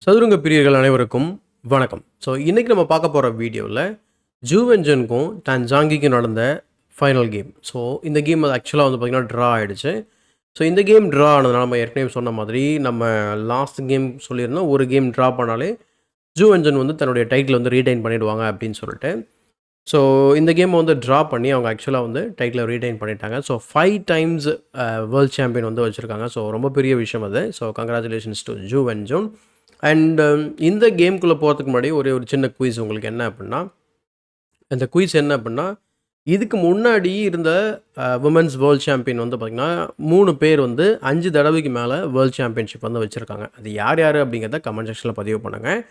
சதுரங்க பிரியர்கள் அனைவருக்கும் வணக்கம். ஸோ இன்றைக்கி நம்ம பார்க்க போகிற வீடியோவில் ஜூவென்ஜனுக்கும் டான்ஜாங்கிக்கும் நடந்த ஃபைனல் கேம். ஸோ இந்த கேம் அது ஆக்சுவலாக வந்து பார்த்திங்கன்னா ட்ரா ஆகிடுச்சு. ஸோ இந்த கேம் ட்ரா ஆனதுனால நம்ம ஏற்கனவே சொன்ன மாதிரி நம்ம லாஸ்ட் கேம் சொல்லியிருந்தோம், ஒரு கேம் ட்ரா பண்ணாலே ஜூவென்ஜன் வந்து தன்னுடைய டைட்டில் வந்து ரீடைன் பண்ணிவிடுவாங்க அப்படின்னு சொல்லிட்டு. ஸோ இந்த கேமை வந்து ட்ரா பண்ணி அவங்க ஆக்சுவலாக வந்து டைட்டில் ரீடைன் பண்ணிட்டாங்க. ஸோ 5 டைம்ஸ் வேர்ல்ட் சாம்பியன் வந்து வச்சுருக்காங்க. ஸோ ரொம்ப பெரிய விஷயம் அது. So congratulations to Ju Wenjun. And இந்த கேம்குள்ளே போகிறதுக்கு முன்னாடி ஒரே ஒரு சின்ன குயிஸ் உங்களுக்கு என்ன அப்படின்னா, அந்த குயிஸ் என்ன அப்படின்னா, இதுக்கு முன்னாடி இருந்த விமென்ஸ் வேர்ல்ட் சாம்பியன் வந்து பார்த்திங்கன்னா 3 பேர் வந்து 5 தடவைக்கு மேலே வேர்ல்ட் சாம்பியன்ஷிப் வந்து வச்சுருக்காங்க. அது யார் யார் அப்படிங்கிறத கமெண்ட் செக்ஷனில் பதிவு பண்ணுங்கள்.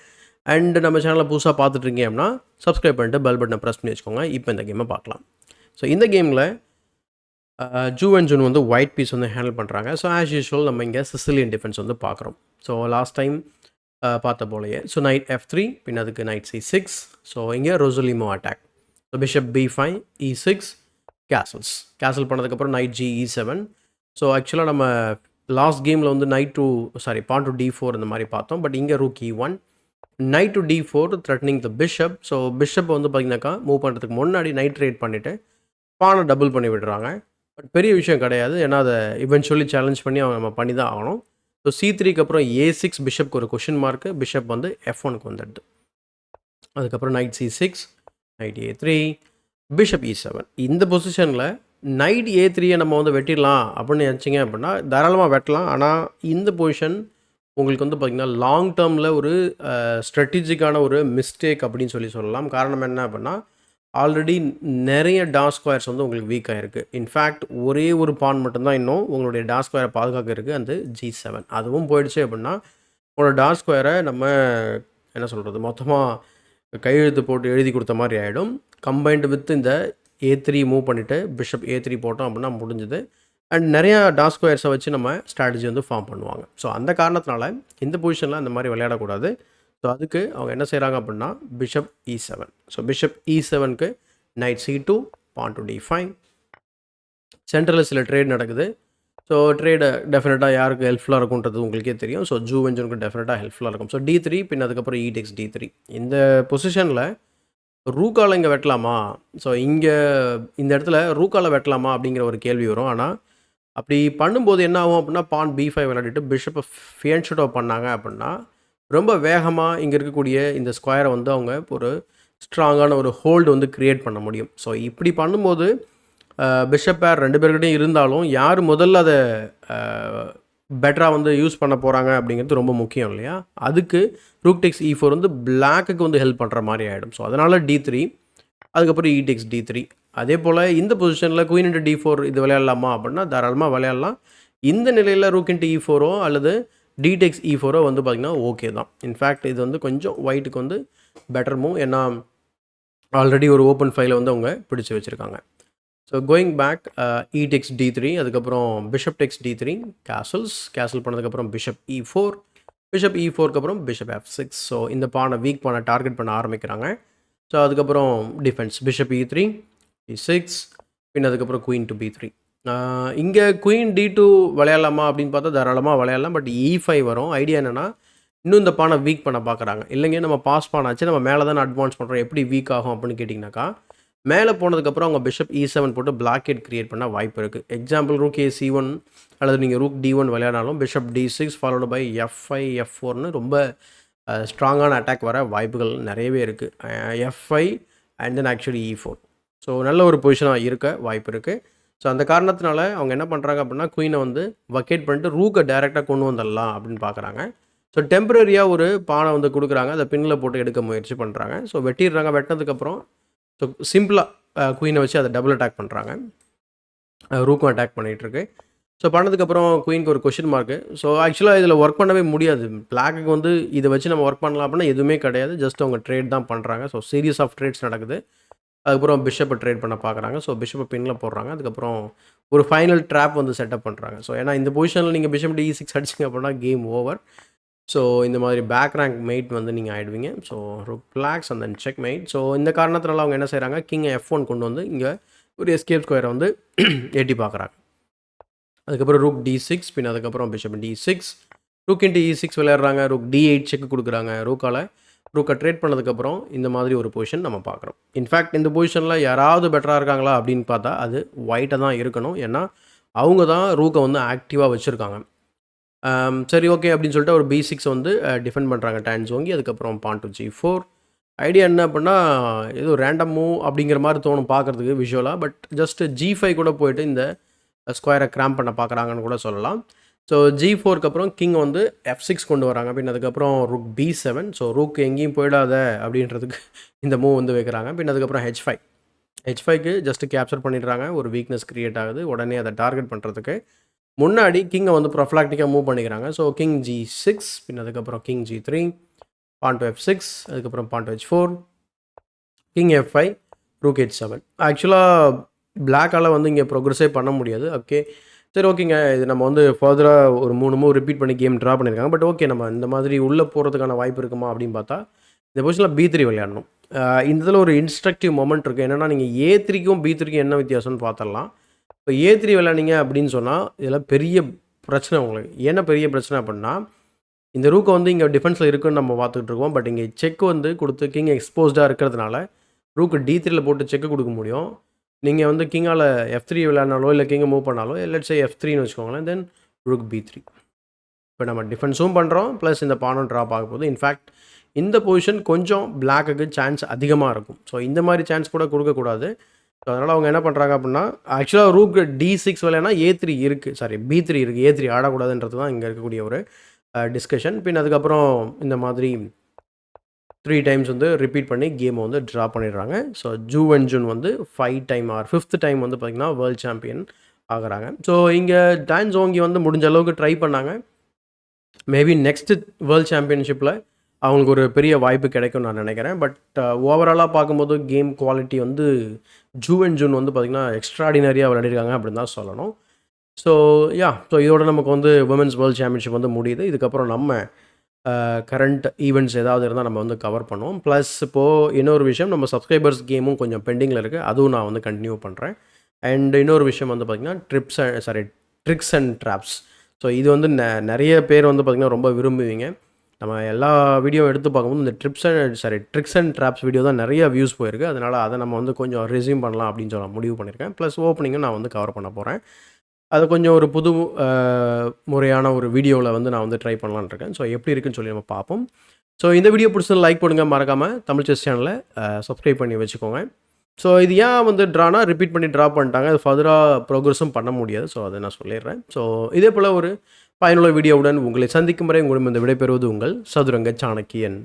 அண்ட் நம்ம சேனலில் புதுசாக பார்த்துட்ருக்கீங்க அப்படின்னா சப்ஸ்கிரைப் பண்ணிட்டு பெல் பட்டனை ப்ரெஸ் பண்ணி வச்சுக்கோங்க. இப்போ இந்த கேமை பார்க்கலாம். ஸோ இந்த கேமில் ஜூவென்ஜன் வந்து ஒயிட் பீஸ் வந்து ஹேண்டில் பண்ணுறாங்க. ஸோ ஆஸ் யூஷுவல் நம்ம இங்கே சிசிலியன் டிஃபென்ஸ் வந்து பார்க்குறோம். ஸோ லாஸ்ட் டைம் பார்த்த போலையே. ஸோ நைட் F3, பின் அதுக்கு நைட் C6. ஸோ இங்கே Rossolimo attack. So bishop B5, E6, castle பண்ணதுக்கப்புறம் நைட் G E7. ஸோ ஆக்சுவலாக நம்ம லாஸ்ட் கேமில் வந்து பான் டு D4 இந்த மாதிரி பார்த்தோம். பட் இங்கே rook E1, night to D4 threatening the bishop. So bishop வந்து பார்த்திங்கனாக்கா மூவ் பண்ணுறதுக்கு முன்னாடி நைட் ரைட் பண்ணிவிட்டு பானை டபுள் பண்ணி விடுறாங்க. பட் பெரிய விஷயம் கிடையாது, ஏன்னா அதை இவென்ச்சுவலி சேலஞ்ச் பண்ணி நம்ம பண்ணி தான் ஆகணும். ஸோ C3க்கு அப்புறம் A6, பிஷப்க்கு ஒரு கொஷின் மார்க்கு, பிஷப் வந்து F1க்கு வந்துடுது. அதுக்கப்புறம் night C6, night A3, bishop E7. இந்த பொசிஷனில் நைட் A3யை நம்ம வந்து வெட்டிடலாம் அப்படின்னு நினச்சிங்க அப்படின்னா தாராளமாக வெட்டலாம். ஆனால் இந்த பொசிஷன் உங்களுக்கு வந்து பார்த்திங்கன்னா லாங் டேர்மில் ஒரு ஸ்ட்ராட்டஜிக்கான ஒரு மிஸ்டேக் அப்படின்னு சொல்லலாம். காரணம் என்ன அப்படின்னா, ஆல்ரெடி நிறைய டார்க் ஸ்கொயர்ஸ் வந்து உங்களுக்கு வீக் ஆகிருக்கு. இன்ஃபேக்ட் ஒரே ஒரு பான் மட்டும்தான் இன்னும் உங்களுடைய டார்க் ஸ்கொயரை பாதுகாக்க இருக்குது, அந்த G7. அதுவும் போயிடுச்சு அப்படின்னா உங்களோட டார்க் ஸ்கொயரை நம்ம என்ன சொல்கிறது, மொத்தமாக கையெழுத்து போட்டு எழுதி கொடுத்த மாதிரி ஆகிடும். கம்பைன்டு வித் இந்த A3 மூவ் பண்ணிவிட்டு பிஷப் A3 போட்டோம் அப்படின்னா முடிஞ்சுது. அண்ட் நிறையா டார்க் ஸ்கொயர்ஸை வச்சு நம்ம ஸ்ட்ராட்டஜி வந்து ஃபார்ம் பண்ணுவாங்க. ஸோ அந்த காரணத்தினால இந்த பொசிஷனில் அந்த மாதிரி விளையாடக்கூடாது. ஸோ அதுக்கு அவங்க என்ன செய்கிறாங்க அப்படின்னா பிஷப் E7. ஸோ பிஷப் E7க்கு knight C2, pawn to D5. சென்ட்ரலில் சில ட்ரேட் நடக்குது. ஸோ ட்ரேடு டெஃபினட்டாக யாருக்கு ஹெல்ப்ஃபுல்லாக இருக்கும்ன்றது உங்களுக்கே தெரியும். ஸோ ஜூவென்ஜனுக்கு டெஃபினட்டாக ஹெல்ப்ஃபுல்லாக இருக்கும். ஸோ D3, பின் அதுக்கப்புறம் E takes D3. இந்த பொசிஷனில் ரூக்கால் இங்கே வெட்டலாமா? ஸோ இந்த இடத்துல ரூக்கால் வெட்டலாமா அப்படிங்கிற ஒரு கேள்வி வரும். ஆனால் அப்படி பண்ணும்போது என்ன ஆகும் அப்படின்னா, பான் B5 விளையாடிட்டு பிஷப்பை ஃபியன்ஷூட் அவுட் பண்ணாங்க அப்படின்னா ரொம்ப வேகமாக இங்கே இருக்கக்கூடிய இந்த ஸ்கொயரை வந்து அவங்க ஒரு ஸ்ட்ராங்கான ஒரு ஹோல்டு வந்து க்ரியேட் பண்ண முடியும். ஸோ இப்படி பண்ணும்போது பிஷப் பேர் 2 பேர்கிட்டையும் இருந்தாலும் யார் முதல்ல அதை பெட்டராக வந்து யூஸ் பண்ண போகிறாங்க அப்படிங்கிறது ரொம்ப முக்கியம் இல்லையா? அதுக்கு ரூக் டெக்ஸ் E4 வந்து பிளாக்குக்கு வந்து ஹெல்ப் பண்ணுற மாதிரி ஆகிடும். ஸோ அதனால் D3, அதுக்கப்புறம் E takes D3. அதே போல் இந்த பொசிஷனில் குயின் இன்ட்டு D4 இது விளையாடலாமா அப்படின்னா தாராளமாக விளையாடலாம். இந்த நிலையில் ரூக் இன்ட்டு E4ஓ அல்லது D takes E4ஓ வந்து பார்த்திங்கன்னா ஓகே தான். இன்ஃபேக்ட் இது வந்து கொஞ்சம் ஒயிட்டுக்கு வந்து பெட்டர் மூவ், ஏன்னா ஆல்ரெடி ஒரு ஓப்பன் ஃபைலை வந்து அவங்க பிடிச்சி வச்சுருக்காங்க. So going back, E takes D3, அதுக்கப்புறம் பிஷப் டெக்ஸ் D3, கேசல் பண்ணதுக்கப்புறம் பிஷப் E4, பிஷப் E4க்கு அப்புறம் பிஷப் F6. ஸோ இந்த பானை வீக் பானை டார்கெட் பண்ண ஆரம்பிக்கிறாங்க. ஸோ அதுக்கப்புறம் டிஃபென்ஸ் பிஷப் E3, E6, பின் அதுக்கப்புறம் குயின் டு B3. இங்கே குயின் D2 விளையாடலாமா அப்படின்னு பார்த்தா தாராளமாக விளையாடலாம். பட் E5 வரும். ஐடியா என்னென்னா இன்னும் இந்த பானை வீக் பண்ண பார்க்குறாங்க. இல்லைங்க நம்ம பாஸ் பானாச்சு, நம்ம மேலே தானே அட்வான்ஸ் பண்ணுறோம், எப்படி வீக் ஆகும் அப்படின்னு கேட்டிங்கனாக்கா, மேலே போனதுக்கப்புறம் அவங்க பிஷப் E7 போட்டு பிளாக்கெட் க்ரியேட் பண்ண வாய்ப்பு இருக்குது. எக்ஸாம்பிள் ரூக் A C1 அல்லது நீங்கள் ரூக் D1 விளையாடினாலும் bishop D6 followed by F5, F4னு ரொம்ப ஸ்ட்ராங்கான அட்டாக் வர வாய்ப்புகள் நிறையவே இருக்குது. F5 and then actually E4. So நல்ல ஒரு பொசிஷனாக இருக்க வாய்ப்பு இருக்குது. ஸோ அந்த காரணத்தினால அவங்க என்ன பண்ணுறாங்க அப்படின்னா குயினை வந்து வக்கேட் பண்ணிட்டு ரூக்கை டைரெக்டாக கொண்டு வந்துடலாம் அப்படின்னு பார்க்குறாங்க. ஸோ டெம்பரரியாக ஒரு பானை வந்து கொடுக்குறாங்க, அதை பின்னில் போட்டு எடுக்க முயற்சி பண்ணுறாங்க. ஸோ வெட்டிடுறாங்க. வெட்டினதுக்கப்புறம் ஸோ சிம்பிளாக குயினை வச்சு அதை டபுள் அட்டாக் பண்ணுறாங்க. ரூக்கும் அட்டாக் பண்ணிகிட்ருக்கு. ஸோ பண்ணதுக்கப்புறம் குயினுக்கு ஒரு கொஷின் மார்க்கு. ஸோ ஆக்சுவலாக இதில் ஒர்க் பண்ணவே முடியாது. பிளாக்குக்கு வந்து இதை வச்சு நம்ம ஒர்க் பண்ணலாம் அப்படின்னா எதுவுமே கிடையாது. ஜஸ்ட் அவங்க ட்ரேட் தான் பண்ணுறாங்க. ஸோ சீரியஸ் ஆஃப் ட்ரேட்ஸ் நடக்குது. அதுக்கப்புறம் பிஷப்பை ட்ரேட் பண்ண பார்க்குறாங்க. ஸோ பிஷப்பை பின்னில் போடுறாங்க. அதுக்கப்புறம் ஒரு ஃபைனல் ட்ராப் வந்து செட்டப் பண்ணுறாங்க. ஸோ ஏன்னா இந்த பொசிஷனில் நீங்கள் பிஷப் E6 அடிச்சிங்க அப்படின்னா கேம் ஓவர். ஸோ இந்த மாதிரி பேக் ரேங்க் மெயிட் வந்து நீங்கள் ஆகிடுவீங்க. So rook blocks and then checkmate. So இந்த காரணத்தினால அவங்க என்ன செய்கிறாங்க, கிங்கை F1 கொண்டு வந்து இங்கே ஒரு எஸ்கேப் ஸ்கொயரை வந்து எட்டி பார்க்குறாங்க. அதுக்கப்புறம் ரூக் D6, பின் அதுக்கப்புறம் bishop D6, rook into E6 விளையாடுறாங்க, ரூக் D8 செக் கொடுக்குறாங்க. ரூக்கை ட்ரேட் பண்ணதுக்கப்புறம் இந்த மாதிரி ஒரு பொசிஷன் நம்ம பார்க்குறோம். இன்ஃபேக்ட் இந்த பொசிஷனில் யாராவது பெட்டராக இருக்காங்களா அப்படின்னு பார்த்தா அது ஒயிட்டாக தான் இருக்கணும். ஏன்னா அவங்க தான் ரூக்கை வந்து ஆக்டிவாக வச்சுருக்காங்க. சரி ஓகே அப்படின்னு சொல்லிட்டு ஒரு B6 வந்து டிஃபெண்ட் பண்ணுறாங்க டான் ஜோங்கி. அதுக்கப்புறம் பான் டு G4. ஐடியா என்ன அப்படின்னா ஏதோ ரேண்டம் மூவ் அப்படிங்கிற மாதிரி தோணும் பார்க்குறதுக்கு விஷுவலாக. பட் ஜஸ்ட் G5 கூட போயிட்டு இந்த ஸ்கொயரை கிராம் பண்ண பார்க்குறாங்கன்னு கூட சொல்லலாம். ஸோ G4க்கு அப்புறம் கிங் வந்து F6 கொண்டு வராங்க. பின் அதுக்கப்புறம் ரூக் B7. ஸோ ரூக் எங்கேயும் போயிடாத அப்படின்றதுக்கு இந்த மூவ் வந்து வைக்கிறாங்க. பின் அதுக்கப்புறம் H5க்கு ஜஸ்ட்டு கேப்சர் பண்ணிடுறாங்க. ஒரு வீக்னஸ் க்ரியேட் ஆகுது. உடனே அதை டார்கெட் பண்ணுறதுக்கு முன்னாடி கிங்கை வந்து ப்ரொஃப்ளாக்டிக்காக மூவ் பண்ணிக்கிறாங்க. So king G6. பின் அதுக்கப்புறம் king G3, porn to F6, அதுக்கப்புறம் பான் to H4, king F5, rook H7. ஆக்சுவலாக பிளாக்கால் வந்து இங்கே ப்ரோக்ரஸே பண்ண முடியாது. ஓகே சரி ஓகேங்க, இது நம்ம வந்து ஃபர்தராக ஒரு 3 மூவ் ரிப்பீட் பண்ணி கேம் ட்ரா பண்ணியிருக்காங்க. பட் ஓகே, நம்ம இந்த மாதிரி உள்ளே போகிறதுக்கான வாய்ப்பு இருக்குமா அப்படின்னு பார்த்தா இந்த பொசிஷனில் B3 விளையாடணும். இந்த இதில் ஒரு இன்ஸ்ட்ரக்டிவ் மொமெண்ட் இருக்குது. என்னென்னா நீங்கள் A3க்கும் B3க்கும் என்ன வித்தியாசம்னு பார்த்துடலாம். இப்போ A3 விளையாடிங்க அப்படின்னு சொன்னால் இதில் பெரிய பிரச்சனை உங்களுக்கு. என்ன பெரிய பிரச்சனை அப்படின்னா இந்த ரூக்கை வந்து இங்கே டிஃபென்ஸில் இருக்குன்னு நம்ம பார்த்துட்டு இருக்கோம். பட் இங்கே செக் வந்து கொடுத்து கிங் எக்ஸ்போஸ்டாக இருக்கிறதுனால ரூக்கு D3யில் போட்டு செக்கு கொடுக்க முடியும். நீங்கள் வந்து கிங்கால் F3 விளையாடினாலோ இல்லை கிங்கை மூவ் பண்ணாலோ லெட்ஸ் சே F3ன்னு வச்சுக்கோங்களேன். தென் ரூக் B3. இப்போ நம்ம டிஃபென்ஸும் பண்ணுறோம் ப்ளஸ் இந்த பானும் ட்ராப் ஆக போகுது. இன்ஃபேக்ட் இந்த பொசிஷன் கொஞ்சம் பிளாக்குக்கு சான்ஸ் அதிகமாக இருக்கும். ஸோ இந்த மாதிரி சான்ஸ் கூட கொடுக்கக்கூடாது. ஸோ அதனால் அவங்க என்ன பண்ணுறாங்க அப்படின்னா ஆக்சுவலாக ரூக் D6 விளையாடினா A3 இருக்குது, சாரி B3 இருக்குது, A3 ஆடக்கூடாதுன்றது தான் இங்கே இருக்கக்கூடிய ஒரு டிஸ்கஷன். பின் அதுக்கப்புறம் இந்த மாதிரி 3 டைம்ஸ் வந்து ரிப்பீட் பண்ணி கேமை வந்து ட்ரா பண்ணிடுறாங்க. ஸோ ஜூ வென்ஜுன் வந்து 5 டைம் ஆர் 5th டைம் வந்து பார்த்திங்கன்னா வேர்ல்டு சாம்பியன் ஆகிறாங்க. ஸோ இங்கே டான் ஜோங்கி வந்து முடிஞ்ச அளவுக்கு ட்ரை பண்ணாங்க. மேபி நெக்ஸ்ட்டு வேர்ல்டு சாம்பியன்ஷிப்பில் அவங்களுக்கு ஒரு பெரிய வாய்ப்பு கிடைக்கும்னு நான் நினைக்கிறேன். பட் ஓவராலாக பார்க்கும்போது கேம் குவாலிட்டி வந்து ஜூ வென்ஜுன் வந்து பார்த்திங்கன்னா எக்ஸ்ட்ராடினரியாக விளையாடிருக்காங்க அப்படின்னு தான் சொல்லணும். ஸோ இதோட நமக்கு வந்து விமென்ஸ் வேர்ல்டு சாம்பியன்ஷிப் வந்து முடியுது. இதுக்கப்புறம் நம்ம கரண்ட் ஈவெண்ட்ஸ் ஏதாவது இருந்தால் நம்ம வந்து கவர் பண்ணுவோம். ப்ளஸ் இப்போது இன்னொரு விஷயம், நம்ம சப்ஸ்கிரைபர்ஸ் கேமும் கொஞ்சம் பெண்டிங்கில் இருக்குது. அதுவும் நான் வந்து கண்டினியூ பண்ணுறேன். அண்ட் இன்னொரு விஷயம் வந்து பார்த்திங்கன்னா ட்ரிக்ஸ் அண்ட் ட்ராப்ஸ். ஸோ இது வந்து நிறைய பேர் வந்து பார்த்திங்கன்னா ரொம்ப விரும்புவீங்க. நம்ம எல்லா வீடியோ எடுத்து பார்க்கும்போது இந்த ட்ரிக்ஸ் அண்ட் ட்ராப்ஸ் வீடியோ தான் நிறைய வியூஸ் போயிருக்கு. அதனால் அதை நம்ம வந்து கொஞ்சம் ரெஸ்யூம் பண்ணலாம் அப்படின்னு சொல்ல முடிவு பண்ணியிருக்கேன். ப்ளஸ் ஓப்பனிங்கும் நான் வந்து கவர் பண்ண போகிறேன். அதை கொஞ்சம் ஒரு புது முறையான ஒரு வீடியோவில் வந்து நான் வந்து ட்ரை பண்ணலான்னு இருக்கேன். ஸோ எப்படி இருக்குன்னு சொல்லி நம்ம பார்ப்போம். ஸோ இந்த வீடியோ பிடிச்சது லைக் பண்ணுங்க, மறக்காமல் தமிழ் செஸ் சேனலை சப்ஸ்கிரைப் பண்ணி வச்சுக்கோங்க. ஸோ இது ஏன் வந்து ட்ரானா ரிப்பீட் பண்ணி ட்ரா பண்ணிட்டாங்க, அது ஃபர்தராக ப்ரோக்ரஸும் பண்ண முடியாது. ஸோ அதை நான் சொல்லிடுறேன். ஸோ இதே போல் ஒரு பயனுள்ள வீடியோவுடன் உங்களை சந்திக்கும் வரை உங்களிடம் இந்த விடைபெறுவது உங்கள் சதுரங்க சாணக்கியன்.